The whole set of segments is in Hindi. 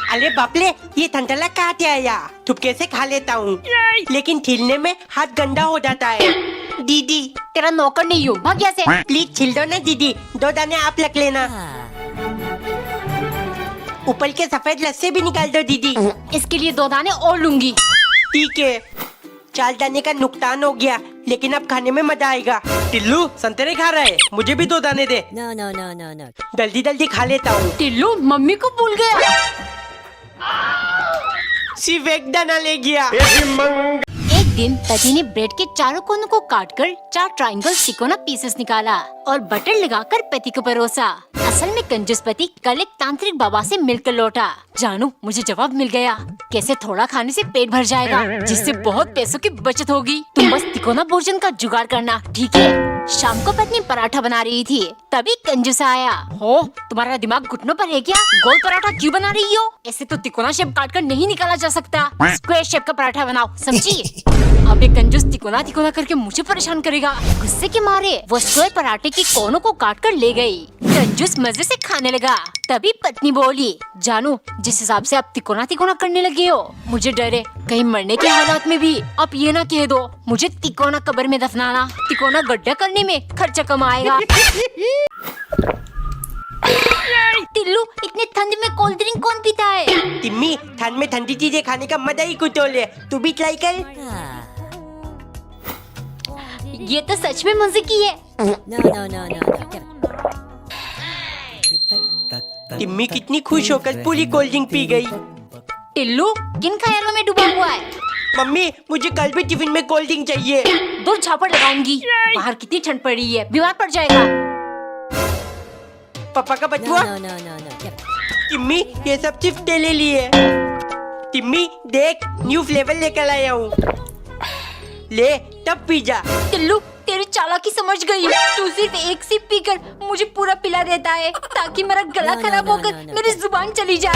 अरे बापले, ये ठंडला कहाँ से आया? थुपके से खा लेता हूँ, लेकिन छीलने में हाथ गंदा हो जाता है। दीदी, तेरा नौकर नहीं हूँ, भाग यहाँ से। प्लीज छील दो ना दीदी, 2 दाने आप रख लेना। ऊपर के सफेद लस्से भी निकाल दो दीदी। इसके लिए 2 दाने और लूंगी। ठीक है, 4 दाने का नुकसान हो गया, लेकिन अब खाने में मजा आएगा। टिल्लू संतरे खा रहा है, मुझे भी 2 दाने दे। No, no, no, no, no. जल्दी जल्दी खा लेता हूँ। टिल्लू मम्मी को भूल गया। सिर्फ 1 दाना ले गया। एक दिन पति ने ब्रेड के चारों कोनों को काटकर 4 ट्रायंगल तिकोना पीसेस निकाला और बटर लगाकर पति को परोसा। असल में कंजूस पति कल एक तांत्रिक बाबा से मिलकर लौटा। जानू, मुझे जवाब मिल गया। कैसे थोड़ा खाने से पेट भर जाएगा, जिससे बहुत पैसों की बचत होगी। तुम बस तिकोना भोजन का जुगाड़ करना, ठीक है? शाम को पत्नी पराठा बना रही थी, तभी कंजूस आया। हो, तुम्हारा दिमाग घुटनों पर है क्या? गोल पराठा क्यों बना रही हो? ऐसे तो तिकोना शेप काटकर नहीं निकाला जा सकता। स्क्वायर शेप का पराठा बनाओ, समझी? अब ये कंजूस तिकोना तिकोना करके मुझे परेशान करेगा। गुस्से के मारे वो स्क्वायर पराठे के कोनों को काट कर ले गई। कंजूस मजे से खाने लगा। तभी पत्नी बोली, जानू, जिस हिसाब से आप तिकोना तिकोना करने लगे हो, मुझे डर है कहीं मरने के हालात में भी आप ये ना कह दो मुझे तिकोना कब्र में दफनाना। तिकोना गड्ढा करने में खर्चा कम आएगा। टिल्लू, इतने ठंड में कोल्ड ड्रिंक कौन पीता है? टिम्मी, ठंड में ठंडी चीजें खाने का मजा ही कुछ और है। तू भी ट्राई कर। ये तो सच में मजे की है। No, no, no, no, no. Timmy कितनी खुश होकर पूरी कोल्ड ड्रिंक पी गई। टिल्लू, किन ख्यालों में डूबा हुआ है? मम्मी, मुझे कल भी टिफिन में कोल्ड ड्रिंक चाहिए। 2 झापड़ लगाऊंगी। बाहर कितनी ठंड पड़ रही है, बीमार पड़ जाएगा। पापा का बचुआ। No, no, no, no, no. Timmy, ये सब सिर्फ तेरे लिए। टिम्मी देख, न्यू फ्लेवर लेकर आया हूँ, ले तब पी जा। टिल्लू, तेरी चालाकी समझ गई। तू सिर्फ एक सिप पीकर मुझे पूरा पिला देता है, ताकि मेरा गला खराब होकर मेरी जुबान चली जाए।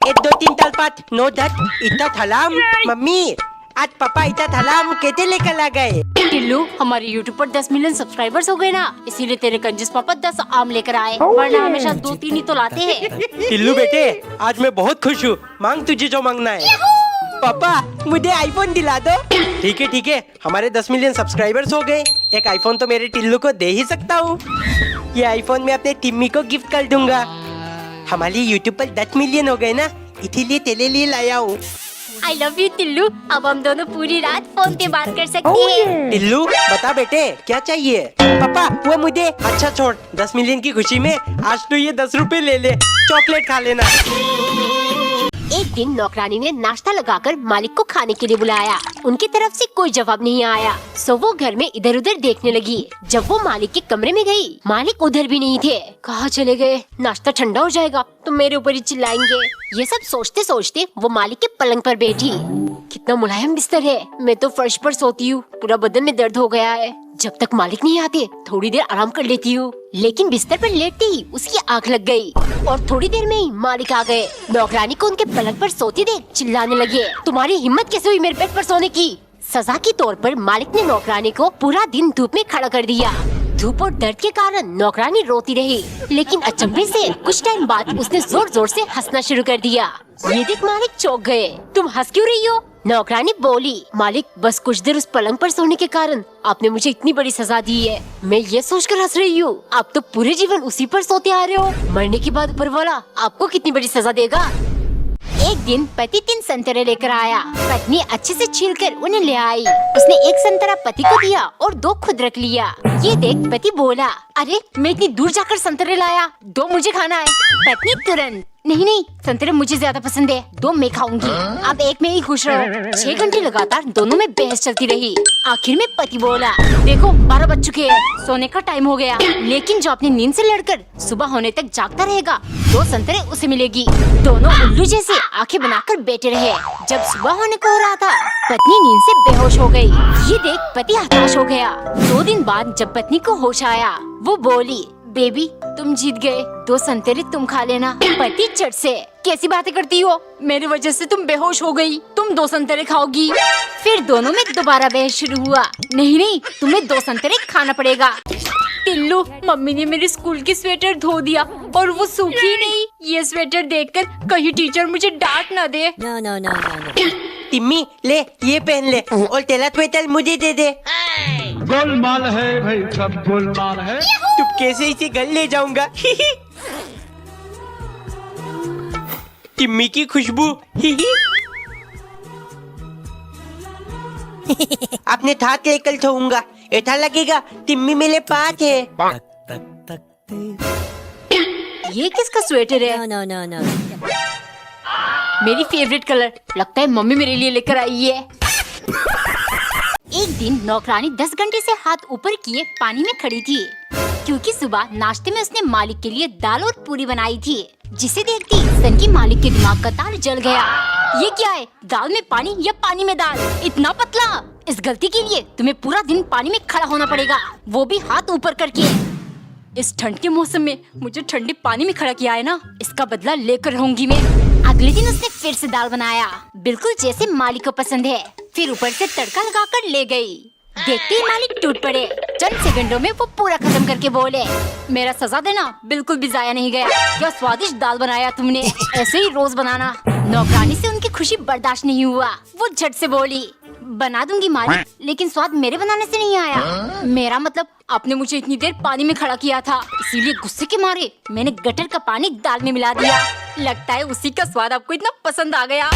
1 2 3 4 5 9 10 इतना थलाम। मम्मी, आज पापा इतना थलाम कैसे लेकर आ गए? टिल्लू, हमारे YouTube पर 10 मिलियन सब्सक्राइबर्स हो गए ना, इसीलिए तेरे कंजूस पापा 10 आम लेकर आए, वरना हमेशा 2-3 ही तो लाते हैं। टिल्लू बेटे, आज मैं बहुत खुश हूँ। मांग तुझे जो मांगना है। पापा, मुझे आईफोन दिला दो। ठीक है, हमारे 10 मिलियन सब्सक्राइबर्स हो गए, एक आईफोन तो मेरे टिल्लू को दे ही सकता हूँ। ये आईफोन मैं अपने टिम्मी को गिफ्ट कर दूंगा। हमारे यूट्यूब पर 10 मिलियन हो गए ना, इसीलिए तेरे लिए लाया हूँ। I love you टिल्लू, अब हम दोनों पूरी रात फोन पे बात कर सकते हैं। टिल्लू, बता बेटे क्या चाहिए? पापा, वो मुझे। अच्छा छोड़, 10 मिलियन की खुशी में आज तो ये 10 रुपए ले ले, चॉकलेट खा लेना। एक दिन नौकरानी ने नाश्ता लगाकर मालिक को खाने के लिए बुलाया। उनकी तरफ से कोई जवाब नहीं आया, सो वो घर में इधर उधर देखने लगी। जब वो मालिक के कमरे में गई, मालिक उधर भी नहीं थे। कहाँ चले गए? नाश्ता ठंडा हो जाएगा तो मेरे ऊपर ही चिल्लाएंगे। ये सब सोचते सोचते वो मालिक के पलंग पर बैठी। कितना मुलायम बिस्तर है, मैं तो फर्श पर सोती हूँ, पूरा बदन में दर्द हो गया है। जब तक मालिक नहीं आते थोड़ी देर आराम कर लेती हूँ, लेकिन बिस्तर पर लेटते ही उसकी आंख लग गई और थोड़ी देर में ही मालिक आ गए। नौकरानी को उनके पलंग पर सोती देख चिल्लाने लगे, तुम्हारी हिम्मत कैसे हुई मेरे बेड पर सोने की? सजा के तौर पर मालिक ने नौकरानी को पूरा दिन धूप में खड़ा कर दिया। धूप और दर्द के कारण नौकरानी रोती रही, लेकिन अचंभे से कुछ टाइम बाद उसने जोर जोर से हंसना शुरू कर दिया। ये देख मालिक चौंक गए। तुम हंस क्यों रही हो? नौकरानी बोली, मालिक, बस कुछ देर उस पलंग पर सोने के कारण आपने मुझे इतनी बड़ी सजा दी है। मैं ये सोचकर हंस रही हूँ, आप तो पूरे जीवन उसी पर सोते आ रहे हो। मरने के बाद ऊपर वाला आपको कितनी बड़ी सजा देगा? एक दिन पति 3 संतरे लेकर आया। पत्नी अच्छे से छीलकर उन्हें ले आई। उसने 1 संतरा पति को दिया और 2 खुद रख लिया। ये देख पति बोला, अरे मैं इतनी दूर जाकर संतरे लाया, 2 मुझे खाना है। पत्नी तुरंत, नहीं, संतरे मुझे ज्यादा पसंद है, 2 मैं खाऊंगी। अब 1 में ही खुश रहो। 6 घंटे लगातार दोनों में बहस चलती रही। आखिर में पति बोला, देखो 12 बज चुके हैं, सोने का टाइम हो गया, लेकिन जो अपनी नींद से लड़कर सुबह होने तक जागता रहेगा 2 संतरे उसे मिलेगी। दोनों उल्लू जैसे आंखें बनाकर बैठे रहे। जब सुबह होने को हो रहा था, पत्नी नींद से बेहोश हो गई। ये देख पति हताश हो गया। 2 दिन बाद जब पत्नी को होश आया, वो बोली, बेबी तुम जीत गए, 2 संतरे तुम खा लेना। पति चट से, कैसी बातें करती हो, मेरी वजह से तुम बेहोश हो गई, तुम 2 संतरे खाओगी। फिर दोनों में दोबारा बहस शुरू हुआ। नहीं, तुम्हें 2 संतरे खाना पड़ेगा। टिल्लू, मम्मी ने मेरे स्कूल की स्वेटर धो दिया और वो सूखी नहीं। ये स्वेटर देखकर कहीं टीचर मुझे डांट ना दे। No, no, no, no, no. Timmy ले ये पहन ले और तेरा स्वेटर मुझे दे दे। गोलमाल है भाई, सब गोलमाल है। चुपके से इसे घर ले जाऊंगा। टिम्मी की खुशबू। अपने हाथ लेकर सोऊंगा, ऐसा लगेगा टिम्मी मेरे पास है। Tak, tak, tak, tak. ये किसका स्वेटर है? No, no, no, no. मेरी फेवरेट कलर। लगता है मम्मी मेरे लिए लेकर आई है। एक दिन नौकरानी 10 घंटे से हाथ ऊपर किए पानी में खड़ी थी, क्योंकि सुबह नाश्ते में उसने मालिक के लिए दाल और पूरी बनाई थी, जिसे देखती सन की मालिक के दिमाग का तार जल गया। ये क्या है, दाल में पानी या पानी में दाल? इतना पतला? इस गलती के लिए तुम्हें पूरा दिन पानी में खड़ा होना पड़ेगा, वो भी हाथ ऊपर करके। इस ठंड के मौसम में मुझे ठंडे पानी में खड़ा किया है ना, इसका बदला लेकर रहूंगी मैं। अगले दिन उसने फिर से दाल बनाया, बिल्कुल जैसे मालिक को पसंद है। फिर ऊपर से तड़का लगाकर ले गई। देखते ही मालिक टूट पड़े। चंद सेकंडों में वो पूरा खत्म करके बोले, मेरा सजा देना बिल्कुल भी जाया नहीं गया। क्या स्वादिष्ट दाल बनाया तुमने, ऐसे ही रोज बनाना। नौकरानी से उनकी खुशी बर्दाश्त नहीं हुआ। वो झट से बोली, बना दूंगी मालिक, लेकिन स्वाद मेरे बनाने से नहीं आया। मेरा मतलब आपने मुझे इतनी देर पानी में खड़ा किया था, इसीलिए गुस्से के मारे मैंने गटर का पानी दाल में मिला दिया। लगता है उसी का स्वाद आपको इतना पसंद आ गया।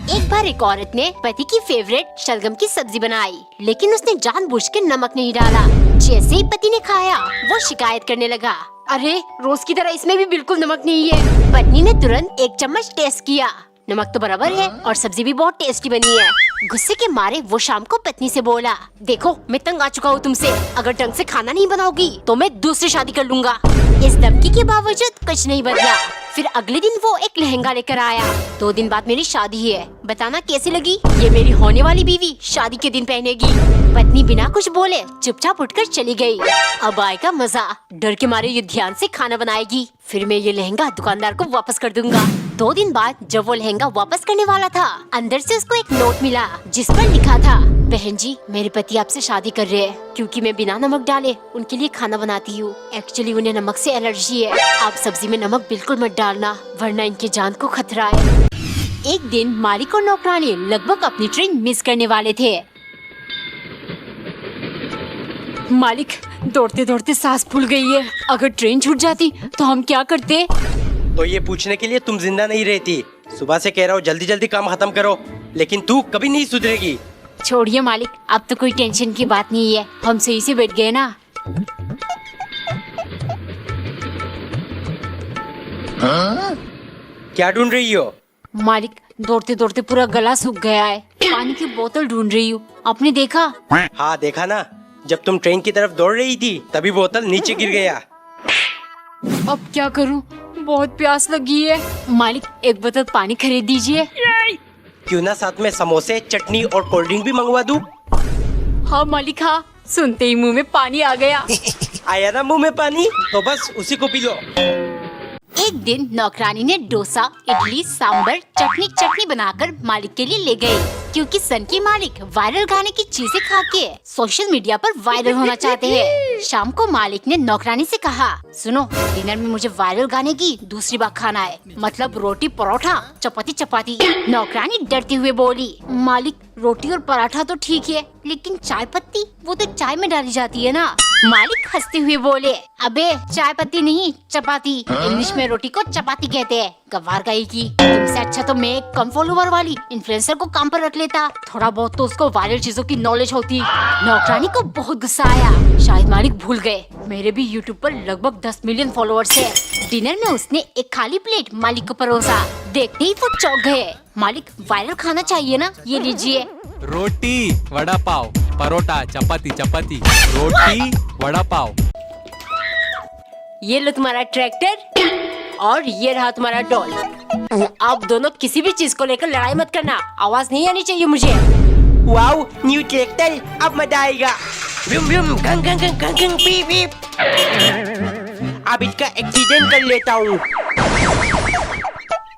एक बार एक औरत ने पति की फेवरेट शलगम की सब्जी बनाई, लेकिन उसने जानबूझ के नमक नहीं डाला। जैसे ही पति ने खाया, वो शिकायत करने लगा, अरे रोज की तरह इसमें भी बिल्कुल नमक नहीं है। पत्नी ने तुरंत 1 चम्मच टेस्ट किया, नमक तो बराबर है और सब्जी भी बहुत टेस्टी बनी है। गुस्से के मारे वो शाम को पत्नी से बोला, देखो मैं तंग आ चुका हूँ तुमसे, अगर ढंग से खाना नहीं बनाओगी तो मैं दूसरी शादी कर लूंगा। इस धमकी के बावजूद कुछ नहीं बदला। फिर अगले दिन वो एक लहंगा लेकर आया। 2 दिन बाद मेरी शादी है, बताना कैसी लगी? ये मेरी होने वाली बीवी शादी के दिन पहनेगी। पत्नी बिना कुछ बोले चुपचाप उठकर चली गई। अब आएगा मजा, डर के मारे ये ध्यान से खाना बनाएगी, फिर मैं ये लहंगा दुकानदार को वापस कर दूंगा। 2 दिन बाद जब वो लहंगा वापस करने वाला था, अंदर से उसको एक नोट मिला, जिस पर लिखा था, बहन जी मेरे पति आपसे शादी कर रहे हैं, क्योंकि मैं बिना नमक डाले उनके लिए खाना बनाती हूँ। एक्चुअली उन्हें नमक से एलर्जी है। आप सब्जी में नमक बिल्कुल मत डालना, वरना इनकी जान को खतरा है। एक दिन मालिक और नौकरानी लगभग अपनी ट्रेन मिस करने वाले थे। मालिक, दौड़ते दौड़ते सांस फूल गई है। अगर ट्रेन छूट जाती तो हम क्या करते? तो ये पूछने के लिए तुम जिंदा नहीं रहती। सुबह से कह रहा हूँ जल्दी जल्दी काम खत्म करो, लेकिन तू कभी नहीं सुधरेगी। छोड़िए मालिक, अब तो कोई टेंशन की बात नहीं है, हम सही से बैठ गए ना। क्या ढूंढ रही हो? मालिक, दौड़ते दौड़ते पूरा गला सूख गया है, पानी की बोतल ढूंढ रही हूँ। आपने देखा? हाँ देखा ना, जब तुम ट्रेन की तरफ दौड़ रही थी तभी बोतल नीचे गिर गया। अब क्या करूँ, बहुत प्यास लगी है। मालिक, एक बोतल पानी खरीद दीजिए। क्यों ना साथ में समोसे, चटनी और कोल्ड ड्रिंक भी मंगवा दूं? हाँ मालिक हाँ, सुनते ही मुंह में पानी आ गया। आया ना मुंह में पानी, तो बस उसी को पी लो। एक दिन नौकरानी ने डोसा, इडली, सांबर, चटनी बनाकर मालिक के लिए ले गई, क्योंकि सन की मालिक वायरल गाने की चीजें खा के सोशल मीडिया पर वायरल होना चाहते हैं। शाम को मालिक ने नौकरानी से कहा, सुनो, डिनर में मुझे वायरल गाने की दूसरी बार खाना है, मतलब रोटी परोठा चपाती। नौकरानी डरते हुए बोली, मालिक रोटी और पराठा तो ठीक है, लेकिन चाय पत्ती वो तो चाय में डाली जाती है ना। मालिक हंसते हुए बोले, अबे चाय पत्ती नहीं चपाती, इंग्लिश में रोटी को चपाती कहते हैं। गवार गई की, तुमसे अच्छा तो मैं एक कम फॉलोवर वाली इन्फ्लुएंसर को काम पर रख लेता, थोड़ा बहुत तो उसको वायरल चीजों की नॉलेज होती। नौकरानी को बहुत गुस्सा आया, शायद मालिक भूल गए मेरे भी यूट्यूब पर लगभग 10 मिलियन फॉलोअर्स है। डिनर में उसने एक खाली प्लेट मालिक को परोसा। देखते ही वो चौंक गए। मालिक, वायरल खाना चाहिए ना, ये लीजिए। रोटी वड़ा पाव, परोटा चपाती, रोटी वड़ा पाव। ये लो तुम्हारा ट्रैक्टर और ये रहा तुम्हारा डॉल। आप दोनों किसी भी चीज को लेकर लड़ाई मत करना, आवाज नहीं आनी चाहिए मुझे। वाओ, न्यू ट्रैक्टर, अब मजा आएगा। व्यूम व्यूम, गंग गंग गंग गंग गंग, पीप पीप। अब इसका एक्सीडेंट कर लेता हूँ।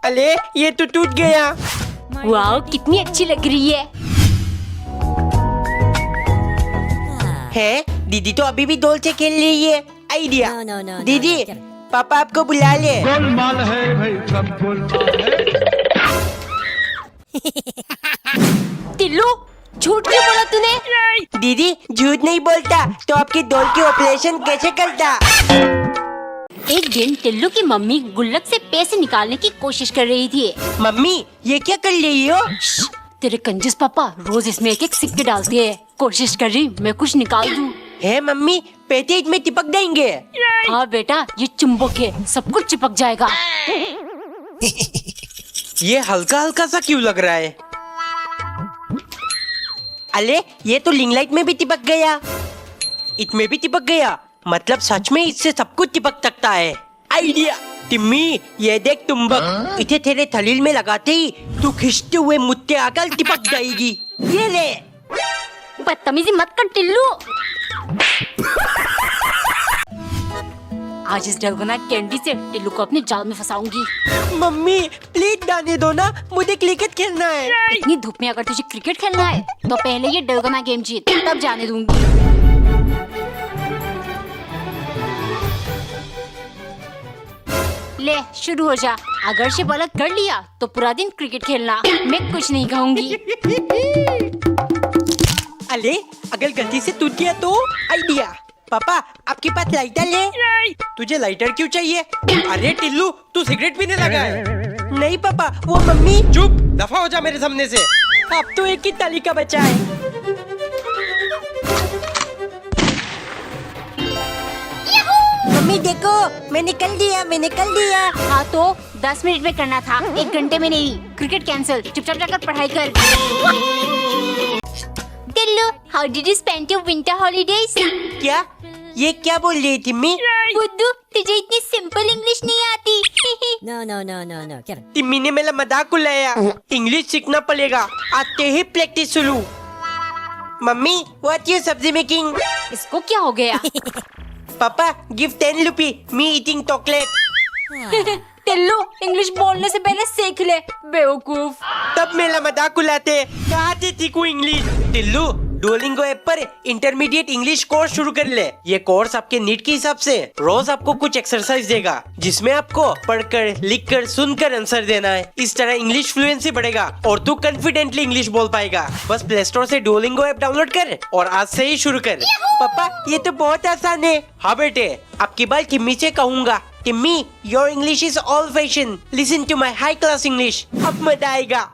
अरे ये तो टूट गया। वाह, कितनी अच्छी लग रही है। है दीदी तो अभी भी डॉल से खेल रही है। Idea. No, no, no, no, दीदी no, क्या? पापा आपको बुला ले। गोलमाल है भाई सब गोलमाल है। टिल्लू झूठ क्यों बोला तूने? दीदी झूठ नहीं बोलता तो आपकी डॉल की ऑपरेशन कैसे करता? एक दिन टिल्लू की मम्मी गुल्लक से पैसे निकालने की कोशिश कर रही थी। मम्मी ये क्या कर रही हो? तेरे कंजूस पापा रोज इसमें एक एक सिक्के डालते हैं। कोशिश कर रही मैं कुछ निकाल दूं। है मम्मी पैसे इसमें चिपक देंगे। हाँ बेटा ये चुंबक है, सब कुछ चिपक जाएगा। ये हल्का हल्का सा क्यों लग रहा है? अरे ये तो लिंग लाइट में भी चिपक गया, इसमें भी चिपक गया। मतलब सच में इससे सब कुछ चिपक सकता है। आइडिया। टिम्मी ये देख चुंबक, इसे तेरे थलील में लगाते ही तू खिंचते हुए मुझसे आकर चिपक जाएगी। ये ले। बदतमीजी मत कर टिल्लू। आज इस डलगोना कैंडी से टिल्लू को अपने जाल में फंसाऊंगी। मम्मी प्लीज जाने दो ना, मुझे क्रिकेट खेलना है। इतनी धूप में अगर तुझे क्रिकेट खेलना है तो पहले ये डलगोना गेम जीत, तब जाने दूंगी। ले शुरू हो जा। अगर से अलग कर लिया तो पूरा दिन क्रिकेट खेलना, मैं कुछ नहीं कहूंगी। अरे अगर गलती से टूट गया तो? आइडिया। पापा आपके पास लाइटर है? तुझे लाइटर क्यों चाहिए? अरे टिल्लू तू सिगरेट पीने लगा है। नहीं पापा वो मम्मी। चुप दफा हो जा मेरे सामने से। अब तो एक ही तालिका बचा है। मम्मी देखो मैं निकल दिया। हाँ तो 10 मिनट में करना था, 1 घंटे में नहीं। क्रिकेट कैंसिल, चुपचाप जाकर पढ़ाई कर। Tillu, how did you spend your winter holidays? क्या? ये क्या बोल रही थी तिम्मी? बुद्धू, तुझे इतनी सिंपल इंग्लिश नहीं आती। No, no, no, no, no, क्या? तिम्मी ने मेरा मजाक उड़ाया। इंग्लिश सीखना पड़ेगा, आते ही प्रैक्टिस शुरू। मम्मी व्हाट यू सब्जी मेकिंग? इसको क्या हो गया? पापा गिव 10 रुपी, मी ईटिंग चॉकलेट। टिल्लू, इंग्लिश बोलने से पहले सीख ले, बेवकूफ। तब मेरा मजाक उड़ाते। कहाँ से सीखूं इंग्लिश? टिल्लू डुओलिंगो ऐप पर इंटरमीडिएट इंग्लिश कोर्स शुरू कर ले। ये कोर्स आपके नीड के हिसाब से रोज आपको कुछ एक्सरसाइज देगा, जिसमें आपको पढ़कर, लिखकर, सुनकर आंसर देना है। इस तरह इंग्लिश फ्लुएंसी बढ़ेगा और तू कॉन्फिडेंटली इंग्लिश बोल पाएगा। बस प्ले स्टोर से डुओलिंगो ऐप डाउनलोड कर और आज से ही शुरू कर। पापा ये तो बहुत आसान है। हाँ बेटे, आपकी बात टिम्मी से कहूँगा। Timmy your English is all fashion, listen to my high class English. अब मजा आएगा।